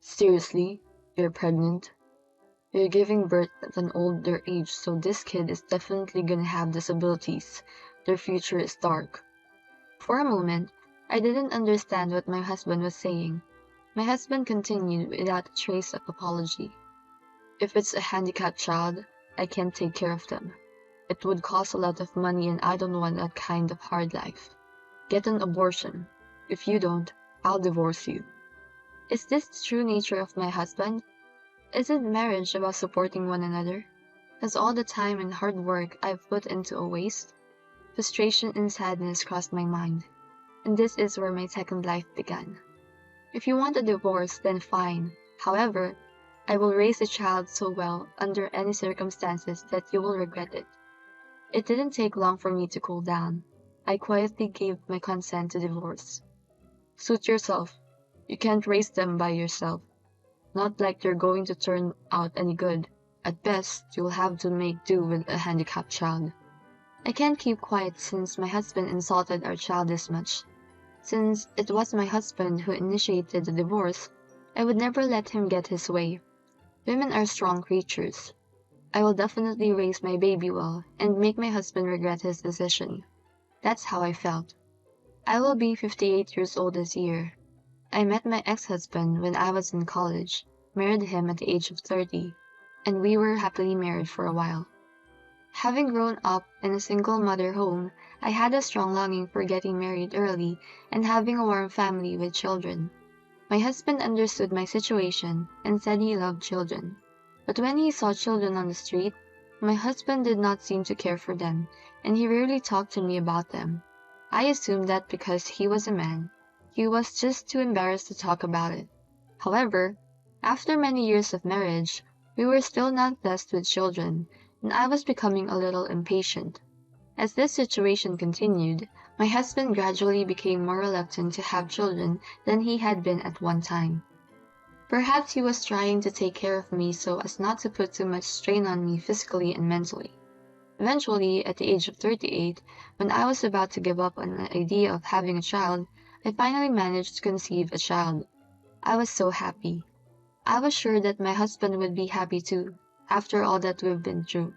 Seriously? You're pregnant? You're giving birth at an older age, so this kid is definitely gonna have disabilities. Their future is dark. For a moment, I didn't understand what my husband was saying. My husband continued without a trace of apology. If it's a handicapped child, I can't take care of them. It would cost a lot of money and I don't want that kind of hard life. Get an abortion. If you don't, I'll divorce you. Is this the true nature of my husband? Isn't marriage about supporting one another? Has all the time and hard work I've put into a waste? Frustration and sadness crossed my mind, and this is where my second life began. If you want a divorce, then fine. However, I will raise the child so well under any circumstances that you will regret it. It didn't take long for me to cool down. I quietly gave my consent to divorce. Suit yourself. You can't raise them by yourself. Not like they're going to turn out any good. At best, you'll have to make do with a handicapped child. I can't keep quiet since my husband insulted our child this much. Since it was my husband who initiated the divorce, I would never let him get his way. Women are strong creatures. I will definitely raise my baby well and make my husband regret his decision. That's how I felt. I will be 58 years old this year. I met my ex-husband when I was in college, married him at the age of 30, and we were happily married for a while. Having grown up in a single mother home, I had a strong longing for getting married early and having a warm family with children. My husband understood my situation and said he loved children. But when he saw children on the street, my husband did not seem to care for them, and he rarely talked to me about them. I assumed that because he was a man, he was just too embarrassed to talk about it. However, after many years of marriage, we were still not blessed with children, and I was becoming a little impatient. As this situation continued, my husband gradually became more reluctant to have children than he had been at one time. Perhaps he was trying to take care of me so as not to put too much strain on me physically and mentally. Eventually, at the age of 38, when I was about to give up on the idea of having a child, I finally managed to conceive a child. I was so happy. I was sure that my husband would be happy too, after all that we've been through.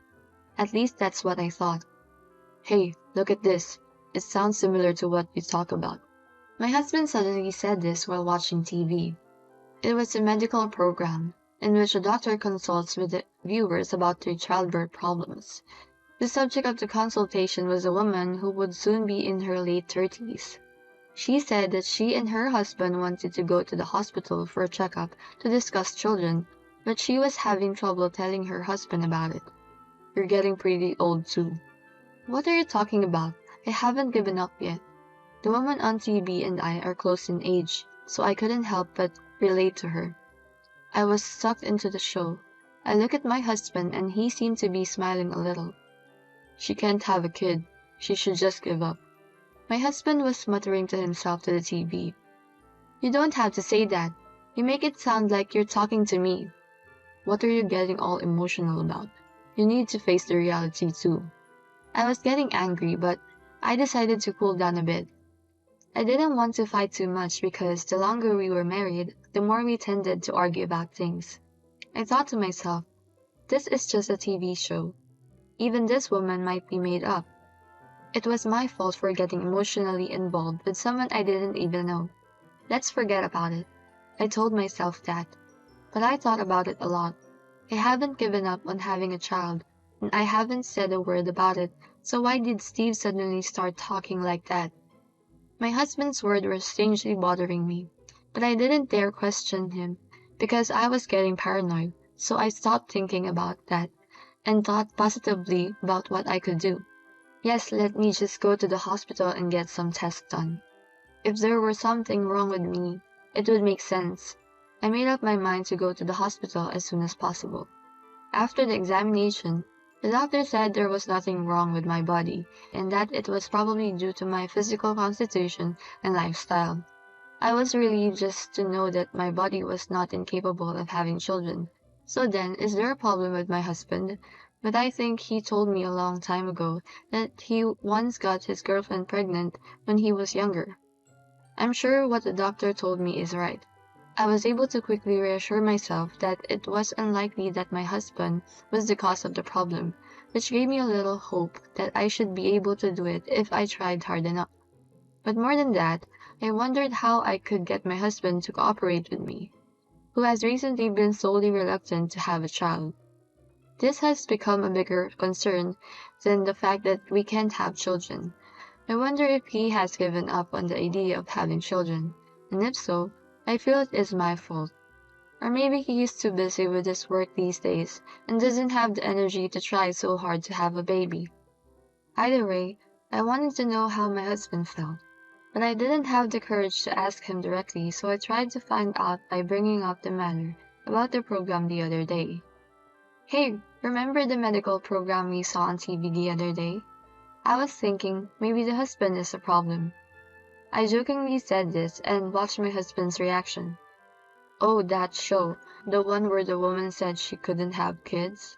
At least that's what I thought. Hey, look at this. It sounds similar to what you talk about. My husband suddenly said this while watching TV. It was a medical program, in which a doctor consults with the viewers about their childbirth problems. The subject of the consultation was a woman who would soon be in her late 30s. She said that she and her husband wanted to go to the hospital for a checkup to discuss children, but she was having trouble telling her husband about it. You're getting pretty old too. What are you talking about? I haven't given up yet. The woman on TV and I are close in age, so I couldn't help but relate to her. I was sucked into the show. I look at my husband and he seemed to be smiling a little. She can't have a kid. She should just give up. My husband was muttering to himself to the TV. You don't have to say that. You make it sound like you're talking to me. What are you getting all emotional about? You need to face the reality too. I was getting angry, but I decided to cool down a bit. I didn't want to fight too much because the longer we were married, the more we tended to argue about things. I thought to myself, this is just a TV show. Even this woman might be made up. It was my fault for getting emotionally involved with someone I didn't even know. Let's forget about it. I told myself that. But I thought about it a lot. I haven't given up on having a child, and I haven't said a word about it, so why did Steve suddenly start talking like that? My husband's words were strangely bothering me, but I didn't dare question him because I was getting paranoid, so I stopped thinking about that and thought positively about what I could do. Yes, let me just go to the hospital and get some tests done. If there were something wrong with me, it would make sense. I made up my mind to go to the hospital as soon as possible. After the examination, the doctor said there was nothing wrong with my body and that it was probably due to my physical constitution and lifestyle. I was relieved just to know that my body was not incapable of having children. So then, is there a problem with my husband? But I think he told me a long time ago that he once got his girlfriend pregnant when he was younger. I'm sure what the doctor told me is right. I was able to quickly reassure myself that it was unlikely that my husband was the cause of the problem, which gave me a little hope that I should be able to do it if I tried hard enough. But more than that, I wondered how I could get my husband to cooperate with me, who has recently been solely reluctant to have a child. This has become a bigger concern than the fact that we can't have children. I wonder if he has given up on the idea of having children, and if so, I feel it is my fault. Or maybe he is too busy with his work these days and doesn't have the energy to try so hard to have a baby. Either way, I wanted to know how my husband felt, but I didn't have the courage to ask him directly, so I tried to find out by bringing up the matter about the program the other day. Hey, remember the medical program we saw on TV the other day? I was thinking maybe the husband is a problem. I jokingly said this and watched my husband's reaction. Oh, that show, the one where the woman said she couldn't have kids?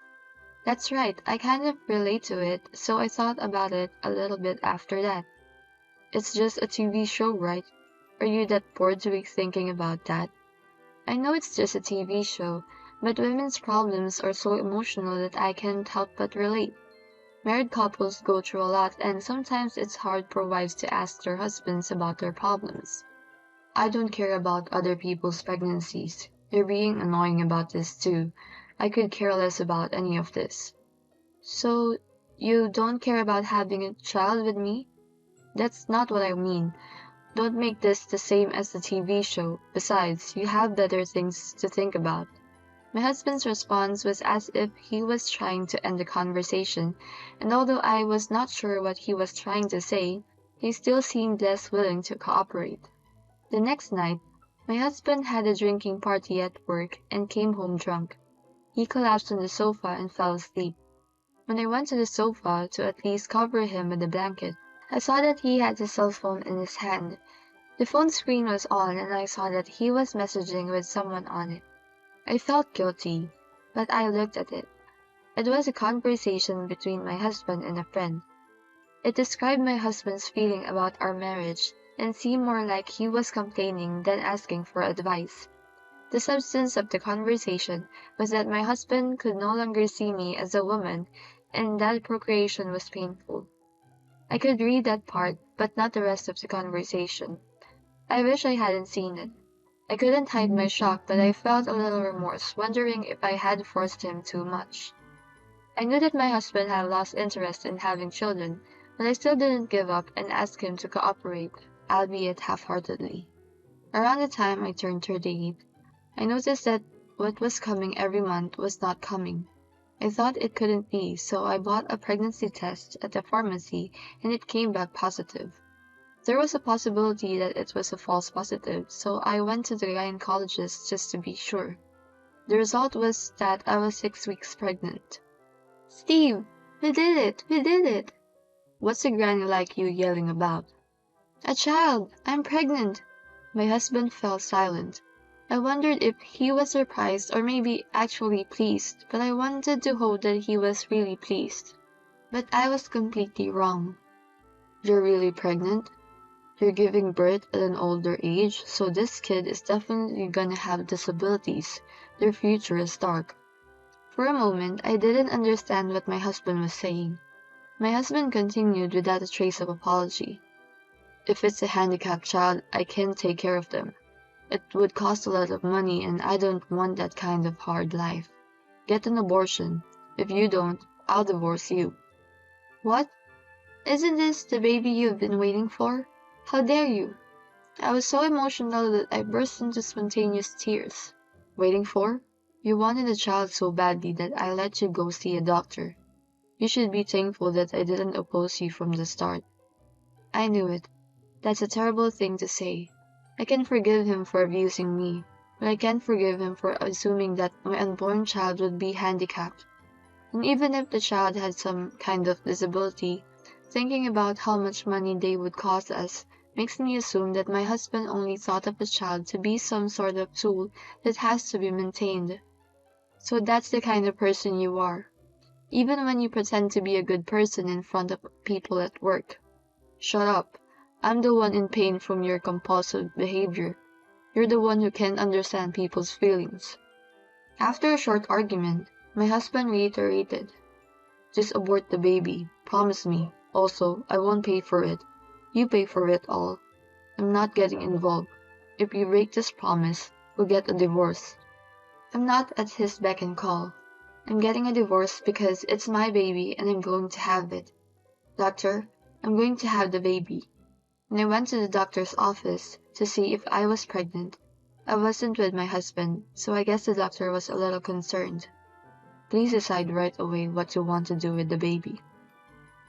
That's right, I kind of relate to it, so I thought about it a little bit after that. It's just a TV show, right? Are you that bored to be thinking about that? I know it's just a TV show, but women's problems are so emotional that I can't help but relate. Married couples go through a lot, and sometimes it's hard for wives to ask their husbands about their problems. I don't care about other people's pregnancies. You're being annoying about this too. I could care less about any of this. So, you don't care about having a child with me? That's not what I mean. Don't make this the same as the TV show. Besides, you have better things to think about. My husband's response was as if he was trying to end the conversation, and although I was not sure what he was trying to say, he still seemed less willing to cooperate. The next night, my husband had a drinking party at work and came home drunk. He collapsed on the sofa and fell asleep. When I went to the sofa to at least cover him with a blanket, I saw that he had his cell phone in his hand. The phone screen was on and I saw that he was messaging with someone on it. I felt guilty, but I looked at it. It was a conversation between my husband and a friend. It described my husband's feeling about our marriage and seemed more like he was complaining than asking for advice. The substance of the conversation was that my husband could no longer see me as a woman and that procreation was painful. I could read that part, but not the rest of the conversation. I wish I hadn't seen it. I couldn't hide my shock, but I felt a little remorse, wondering if I had forced him too much. I knew that my husband had lost interest in having children, but I still didn't give up and asked him to cooperate, albeit half-heartedly. Around the time I turned 38, I noticed that what was coming every month was not coming. I thought it couldn't be, so I bought a pregnancy test at the pharmacy and it came back positive. There was a possibility that it was a false positive, so I went to the gynecologist just to be sure. The result was that I was 6 weeks pregnant. Steve, we did it! We did it! What's a granny like you yelling about? A child! I'm pregnant! My husband fell silent. I wondered if he was surprised or maybe actually pleased, but I wanted to hope that he was really pleased. But I was completely wrong. You're really pregnant? You're giving birth at an older age, so this kid is definitely gonna have disabilities. Their future is dark. For a moment, I didn't understand what my husband was saying. My husband continued without a trace of apology. If it's a handicapped child, I can take care of them. It would cost a lot of money and I don't want that kind of hard life. Get an abortion. If you don't, I'll divorce you. What? Isn't this the baby you've been waiting for? How dare you? I was so emotional that I burst into spontaneous tears. Waiting for? You wanted a child so badly that I let you go see a doctor. You should be thankful that I didn't oppose you from the start. I knew it. That's a terrible thing to say. I can forgive him for abusing me, but I can't forgive him for assuming that my unborn child would be handicapped. And even if the child had some kind of disability, thinking about how much money they would cost us makes me assume that my husband only thought of the child to be some sort of tool that has to be maintained. So that's the kind of person you are, even when you pretend to be a good person in front of people at work. Shut up. I'm the one in pain from your compulsive behavior. You're the one who can't understand people's feelings." After a short argument, my husband reiterated, "Just abort the baby. Promise me. Also, I won't pay for it. You pay for it all. I'm not getting involved. If you break this promise, we'll get a divorce." I'm not at his beck and call. I'm getting a divorce because it's my baby and I'm going to have it. "Doctor, I'm going to have the baby." When I went to the doctor's office to see if I was pregnant, I wasn't with my husband, so I guess the doctor was a little concerned. "Please decide right away what you want to do with the baby,"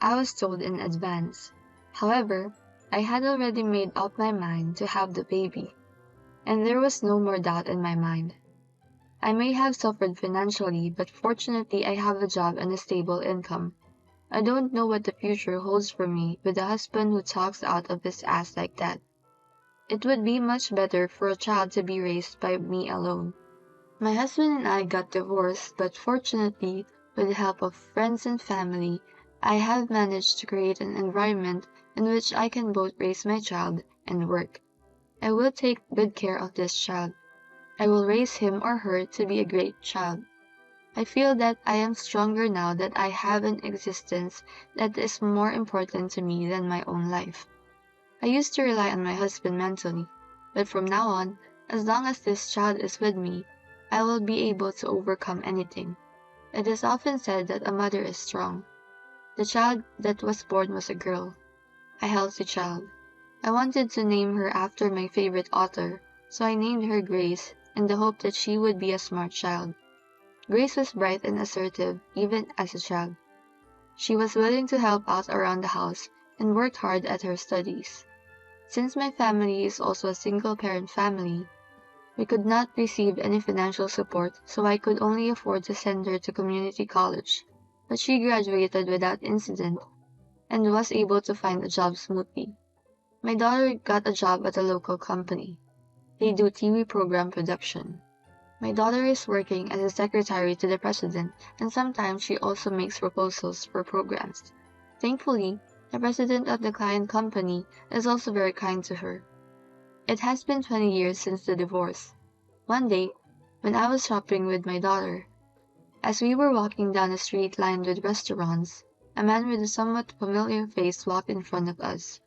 I was told in advance. However, I had already made up my mind to have the baby, and there was no more doubt in my mind. I may have suffered financially, but fortunately I have a job and a stable income. I don't know what the future holds for me with a husband who talks out of his ass like that. It would be much better for a child to be raised by me alone. My husband and I got divorced, but fortunately, with the help of friends and family, I have managed to create an environment in which I can both raise my child and work. I will take good care of this child. I will raise him or her to be a great child. I feel that I am stronger now that I have an existence that is more important to me than my own life. I used to rely on my husband mentally, but from now on, as long as this child is with me, I will be able to overcome anything. It is often said that a mother is strong. The child that was born was a girl, a healthy child. I wanted to name her after my favorite author, so I named her Grace in the hope that she would be a smart child. Grace was bright and assertive, even as a child. She was willing to help out around the house and worked hard at her studies. Since my family is also a single-parent family, we could not receive any financial support, so I could only afford to send her to community college. But she graduated without incident and was able to find a job smoothly. My daughter got a job at a local company. They do TV program production. My daughter is working as a secretary to the president, and sometimes she also makes proposals for programs. Thankfully, the president of the client company is also very kind to her. It has been 20 years since the divorce. One day, when I was shopping with my daughter, as we were walking down a street lined with restaurants, a man with a somewhat familiar face walked in front of us.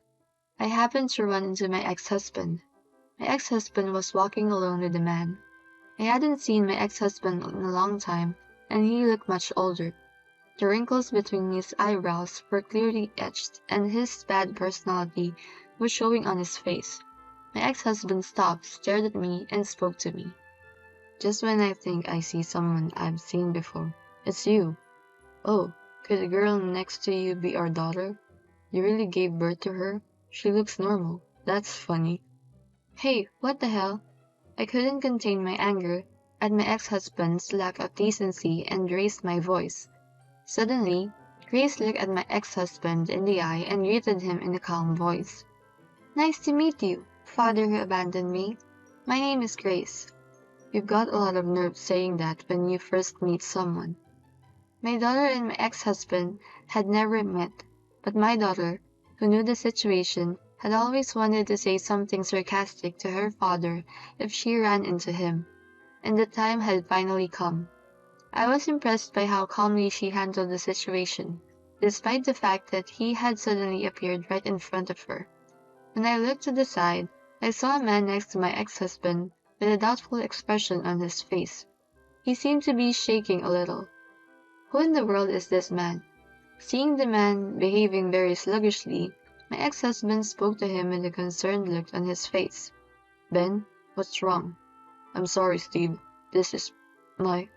I happened to run into my ex-husband. My ex-husband was walking alone with the man. I hadn't seen my ex-husband in a long time, and he looked much older. The wrinkles between his eyebrows were clearly etched, and his bad personality was showing on his face. My ex-husband stopped, stared at me, and spoke to me. "Just when I think I see someone I've seen before, it's you. Oh, could the girl next to you be our daughter? You really gave birth to her? She looks normal. That's funny." Hey, what the hell? I couldn't contain my anger at my ex-husband's lack of decency and raised my voice. Suddenly, Grace looked at my ex-husband in the eye and greeted him in a calm voice. "Nice to meet you, father who abandoned me. My name is Grace." You've got a lot of nerve saying that when you first meet someone. My daughter and my ex-husband had never met, but my daughter, who knew the situation, had always wanted to say something sarcastic to her father if she ran into him, and the time had finally come. I was impressed by how calmly she handled the situation, despite the fact that he had suddenly appeared right in front of her. When I looked to the side, I saw a man next to my ex-husband with a doubtful expression on his face. He seemed to be shaking a little. Who in the world is this man? Seeing the man behaving very sluggishly, my ex-husband spoke to him with a concerned look on his face. "Ben, what's wrong?" "I'm sorry, Steve. This is my.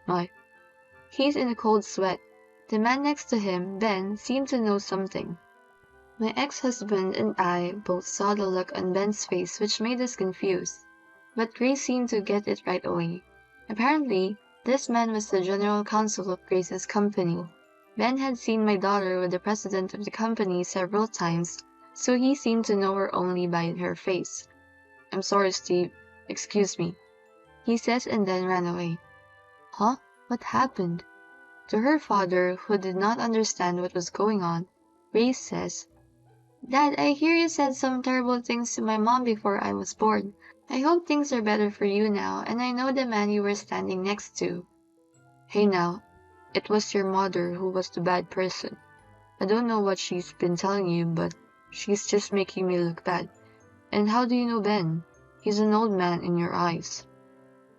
He's in a cold sweat. The man next to him, Ben, seemed to know something. My ex-husband and I both saw the look on Ben's face which made us confused, but Grace seemed to get it right away. Apparently, this man was the general counsel of Grace's company. Ben had seen my daughter with the president of the company several times, so he seemed to know her only by her face. "I'm sorry, Steve. Excuse me," he says and then ran away. Huh? What happened? To her father, who did not understand what was going on, Grace says, "Dad, I hear you said some terrible things to my mom before I was born. I hope things are better for you now, and I know the man you were standing next to. Hey now, it was your mother who was the bad person. I don't know what she's been telling you, but she's just making me look bad. And how do you know Ben? He's an old man in your eyes.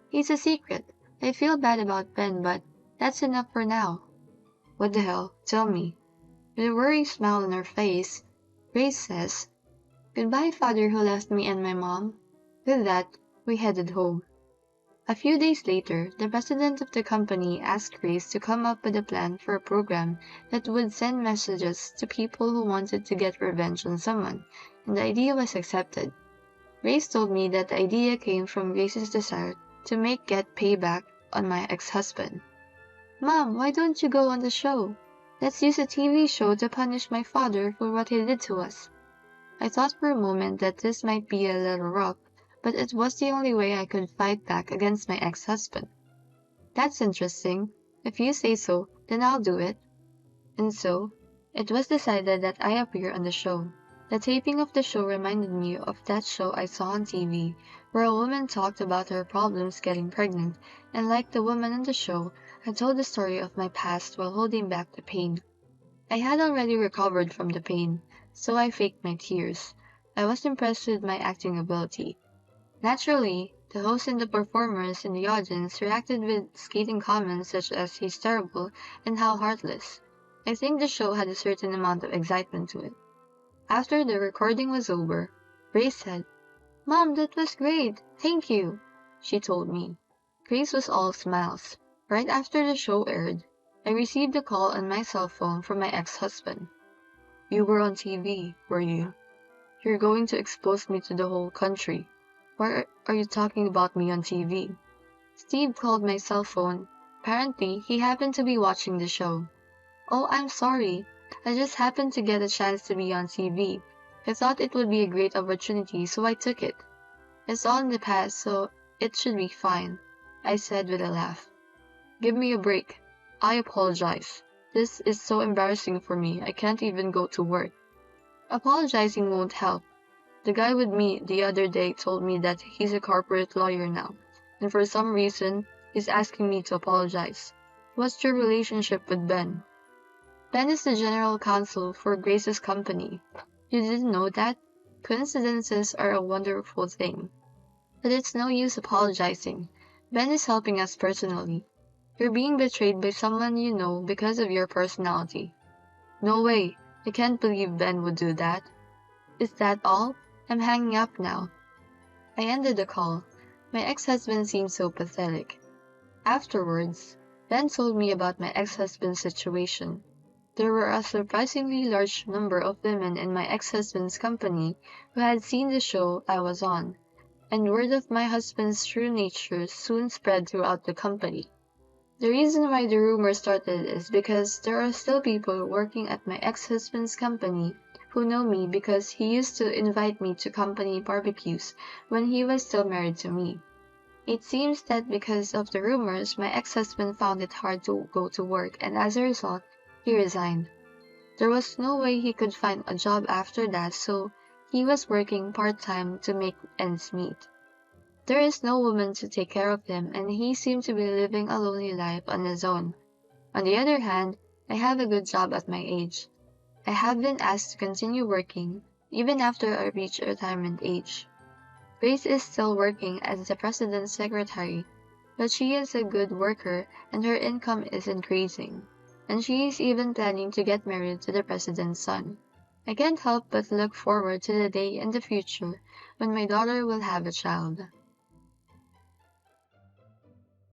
He's a secret. I feel bad about Ben, but that's enough for now. What the hell? Tell me. With a worried smile on her face, Grace says, "Goodbye, father who left me and my mom." With that, we headed home. A few days later, the president of the company asked Grace to come up with a plan for a program that would send messages to people who wanted to get revenge on someone, and the idea was accepted. Grace told me that the idea came from Grace's desire to get payback on my ex-husband. Mom, why don't you go on the show? Let's use a TV show to punish my father for what he did to us. I thought for a moment that this might be a little rough, but it was the only way I could fight back against my ex-husband. That's interesting. If you say so, then I'll do it. And so, it was decided that I appear on the show. The taping of the show reminded me of that show I saw on TV, where a woman talked about her problems getting pregnant, and like the woman in the show, I told the story of my past while holding back the pain. I had already recovered from the pain, so I faked my tears. I was impressed with my acting ability. Naturally, the host and the performers in the audience reacted with scathing comments such as "he's terrible" and "how heartless." I think the show had a certain amount of excitement to it. After the recording was over, Grace said, "Mom, that was great. Thank you," she told me. Grace was all smiles. Right after the show aired, I received a call on my cell phone from my ex-husband. "You were on TV, were you? You're going to expose me to the whole country. Why are you talking about me on TV?" Steve called my cell phone. Apparently, he happened to be watching the show. "Oh, I'm sorry. I just happened to get a chance to be on TV. I thought it would be a great opportunity, so I took it. It's all in the past, so it should be fine," I said with a laugh. "Give me a break. I apologize. This is so embarrassing for me, I can't even go to work." Apologizing won't help. The guy with me the other day told me that he's a corporate lawyer now, and for some reason, he's asking me to apologize. What's your relationship with Ben? Ben is the general counsel for Grace's company. You didn't know that? Coincidences are a wonderful thing. But it's no use apologizing. Ben is helping us personally. You're being betrayed by someone you know because of your personality. No way. I can't believe Ben would do that. Is that all? I'm hanging up now. I ended the call. My ex-husband seemed so pathetic. Afterwards, Ben told me about my ex-husband's situation. There were a surprisingly large number of women in my ex-husband's company who had seen the show I was on, and word of my husband's true nature soon spread throughout the company. The reason why the rumor started is because there are still people working at my ex-husband's company who know me because he used to invite me to company barbecues when he was still married to me. It seems that because of the rumors, my ex-husband found it hard to go to work, and as a result, he resigned. There was no way he could find a job after that, so he was working part-time to make ends meet. There is no woman to take care of him, and he seemed to be living a lonely life on his own. On the other hand, I have a good job at my age. I have been asked to continue working, even after I reach retirement age. Grace is still working as the president's secretary, but she is a good worker and her income is increasing. And she is even planning to get married to the president's son. I can't help but look forward to the day in the future when my daughter will have a child.